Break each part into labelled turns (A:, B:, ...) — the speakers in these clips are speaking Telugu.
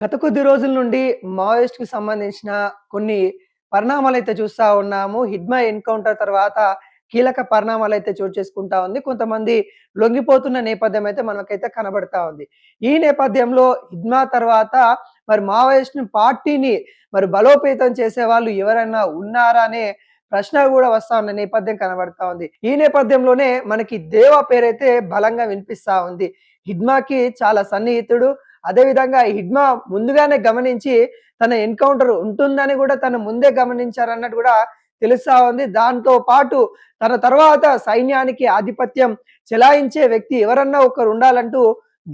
A: గత కొద్ది రోజుల నుండి మావోయిస్ట్‌కి సంబంధించిన కొన్ని పరిణామాలైతే చూస్తా ఉన్నాము. హిడ్మా ఎన్‌కౌంటర్ తర్వాత కీలక పరిణామాలైతే చోటు చేసుకుంటా ఉంది. కొంతమంది లొంగిపోతున్న నేపథ్యం అయితే మనకైతే కనబడతా ఉంది. ఈ నేపథ్యంలో హిడ్మా తర్వాత మరి మావోయిస్ట్‌ని పార్టీని మరి బలోపేతం చేసేవాళ్ళు ఎవరైనా ఉన్నారా అనే ప్రశ్న గూడా వస్తా ఉన్న నేపథ్యం కనబడతా ఉంది. ఈ నేపథ్యంలోనే మనకి దేవా పేరైతే బలంగా వినిపిస్తా ఉంది. హిడ్మాకి చాలా సన్నిహితుడు. అదే విధంగా హిడ్మా ముందుగానే గమనించి తన ఎన్‌కౌంటర్ ఉంటుందని గూడా తను ముందే గమనించారన్నట్టు గూడా తెలుస్తా ఉంది. దాంతో పాటు తన తర్వాత సైన్యానికి ఆధిపత్యం చెలాయించే వ్యక్తి ఎవరన్నా ఒకరుండాలంటూ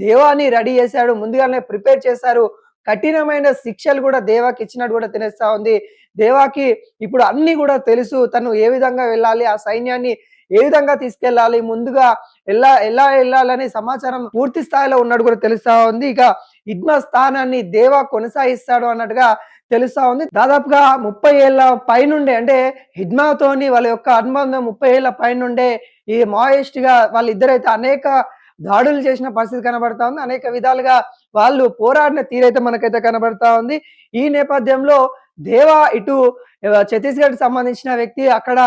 A: దేవాని రెడీ చేశాడు. ముందుగానే ప్రిపేర్ చేశారు. కఠినమైన శిక్షలు గూడా దేవాకి ఇచ్చినట్టు గూడా తెలుస్తా ఉంది. దేవాకి ఇప్పుడు అన్నీ గూడా తెలుసు. తను ఏ విధంగా వెళ్ళాలి, ఆ సైన్యాన్ని ఏ విధంగా తీసుకెళ్ళాలి, ముందుగా ఎలా ఎలా ఎళ్ళాలనే సమాచారం పూర్తి స్థాయిలో ఉన్నట్టు కూడా తెలుస్తా ఉంది. ఇక హిడ్మా స్థానాన్ని దేవా కొనసాగిస్తాడు అన్నట్టుగా తెలుస్తా ఉంది. దాదాపుగా 30 ఏళ్ల పైనుండే అంటే హిడ్మాతోని వాళ్ళ యొక్క అనుబంధం 30 ఏళ్ల పైనుండే ఈ మావోయిస్ట్‌గా వాళ్ళిద్దరైతే అనేక దాడులు చేసిన పరిస్థితి కనబడతా ఉంది. అనేక విధాలుగా వాళ్ళు పోరాడిన తీరైతే మనకైతే కనబడతా ఉంది. ఈ నేపథ్యంలో దేవా ఇటు ఛత్తీస్‌గఢ్‌కి సంబంధించిన వ్యక్తి అక్కడ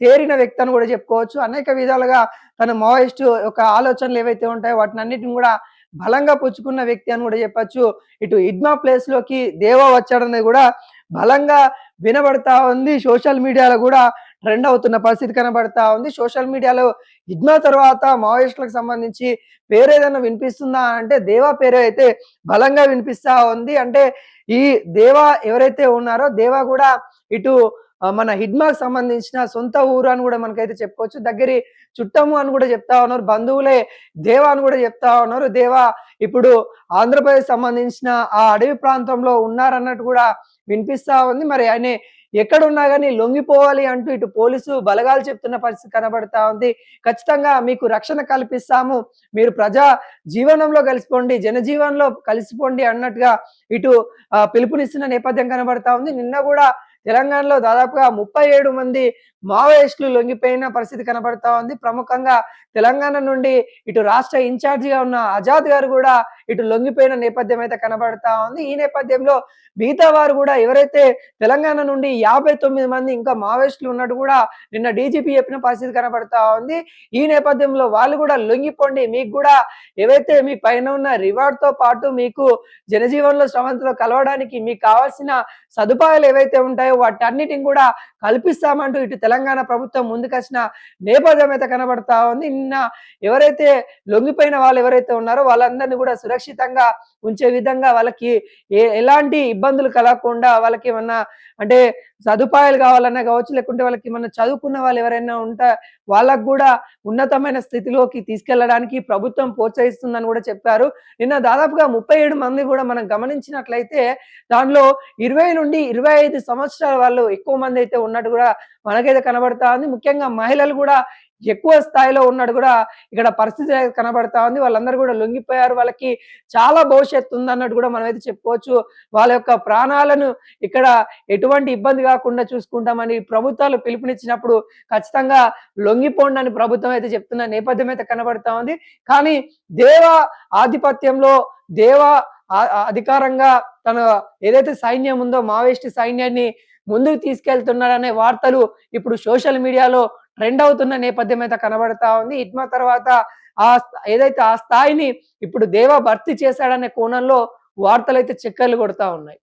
A: తేరిన వ్యక్తి అని కూడా చెప్పుకోవచ్చు. అనేక విధాలుగా తన మావోయిస్టు యొక్క ఆలోచనలు ఏవైతే ఉంటాయో వాటినన్నిటిని కూడా బలంగా పుచ్చుకున్న వ్యక్తి అని కూడా చెప్పొచ్చు. ఇటు హిడ్మా ప్లేస్‌లోకి దేవా వచ్చాడనేది కూడా బలంగా వినబడతా ఉంది. సోషల్ మీడియాలో కూడా ట్రెండ్ అవుతున్న పరిస్థితి కనబడతా ఉంది. సోషల్ మీడియాలో హిడ్మా తర్వాత మావోయిస్టులకు సంబంధించి పేరేదైనా వినిపిస్తుందా అంటే దేవా పేరే అయితే బలంగా వినిపిస్తా ఉంది. అంటే ఈ దేవా ఎవరైతే ఉన్నారో దేవా కూడా ఇటు మన హిడ్మాకి సంబంధించిన సొంత ఊరు అని కూడా మనకైతే చెప్పుకోవచ్చు. దగ్గరి చుట్టము అని కూడా చెప్తా ఉన్నారు. బంధువులే దేవా అని కూడా చెప్తా ఉన్నారు. దేవా ఇప్పుడు ఆంధ్రప్రదేశ్ సంబంధించిన ఆ అడవి ప్రాంతంలో ఉన్నారన్నట్టు కూడా వినిపిస్తా ఉంది. మరి ఆయన ఎక్కడున్నా గాని లొంగిపోవాలి అంటూ ఇటు పోలీసు బలగాలు చెప్తున్న పరిస్థితి కనబడతా ఉంది. ఖచ్చితంగా మీకు రక్షణ కల్పిస్తాము. మీరు ప్రజా జీవనంలో కలిసిపోండి, జనజీవనంలో కలిసిపోండి అన్నట్టుగా ఇటు పిలుపునిస్తున్న నేపథ్యం కనబడతా ఉంది. నిన్న కూడా తెలంగాణలో దాదాపుగా 37 మంది మావోయిస్టులు లొంగిపోయిన పరిస్థితి కనబడతా ఉంది. ప్రముఖంగా తెలంగాణ నుండి ఇటు రాష్ట్ర ఇన్ఛార్జిగా ఉన్న ఆజాద్ గారు కూడా ఇటు లొంగిపోయిన నేపథ్యం అయితే కనబడతా ఉంది. ఈ నేపథ్యంలో మిగతా వారు కూడా ఎవరైతే తెలంగాణ నుండి 59 మంది ఇంకా మావోయిస్టులు ఉన్నట్టు కూడా నిన్న డీజీపీ చెప్పిన పరిస్థితి కనబడతా ఉంది. ఈ నేపథ్యంలో వాళ్ళు కూడా లొంగిపోండి, మీకు కూడా ఏవైతే మీ పైన ఉన్న రివార్డ్‌తో పాటు మీకు జనజీవనంలో శ్రవంతిలో కలవడానికి మీకు కావాల్సిన సదుపాయాలు ఏవైతే ఉంటాయో వాటన్నిటిని కూడా కల్పిస్తామంటూ ఇటు తెలంగాణ ప్రభుత్వం ముందుకొచ్చిన నేపథ్యం అయితే కనబడతా ఉంది. నిన్న ఎవరైతే లొంగిపోయిన వాళ్ళు ఎవరైతే ఉన్నారో వాళ్ళందరినీ కూడా సురక్షితంగా ఉంచే విధంగా వాళ్ళకి ఎలాంటి ఇబ్బందులు కలగకుండా వాళ్ళకి ఏమన్నా అంటే సదుపాయాలు కావాలన్నా కావచ్చు, లేకుంటే వాళ్ళకి ఏమన్నా చదువుకున్న వాళ్ళు ఎవరైనా ఉంటే వాళ్ళకు కూడా ఉన్నతమైన స్థితిలోకి తీసుకెళ్లడానికి ప్రభుత్వం ప్రోత్సహిస్తుందని కూడా చెప్పారు. నిన్న దాదాపుగా 37 మంది కూడా మనం గమనించినట్లయితే దానిలో 20 నుండి 25 సంవత్సరాల వాళ్ళు ఎక్కువ మంది అయితే ఉన్నట్టు కూడా మనకైతే కనబడతా ఉంది. ముఖ్యంగా మహిళలు కూడా ఎక్కువ స్థాయిలో ఉన్నట్టు కూడా ఇక్కడ పరిస్థితి కనబడతా ఉంది. వాళ్ళందరూ కూడా లొంగిపోయారు. వాళ్ళకి చాలా భవిష్యత్తు ఉందన్నట్టు కూడా మనమైతే చెప్పుకోవచ్చు. వాళ్ళ యొక్క ప్రాణాలను ఇక్కడ ఎటువంటి ఇబ్బంది కాకుండా చూసుకుంటామని ప్రభుత్వాలు పిలుపునిచ్చినప్పుడు ఖచ్చితంగా లొంగిపోండి అని ప్రభుత్వం అయితే చెప్తున్న నేపథ్యం అయితే కనబడతా ఉంది. కానీ దేవా ఆధిపత్యంలో దేవా అధికారంగా తన ఏదైతే సైన్యం ఉందో మావోయిస్ట్ సైన్యాన్ని ముందుకు తీసుకెళ్తున్నాడనే వార్తలు ఇప్పుడు సోషల్ మీడియాలో ట్రెండ్ అవుతున్న నేపథ్యం అయితే కనబడతా ఉంది. హిడ్మా తర్వాత ఏదైతే ఆ స్థాయిని ఇప్పుడు దేవా భర్తీ చేశాడనే కోణంలో వార్తలైతే చక్కర్లు కొడతా ఉన్నాయి.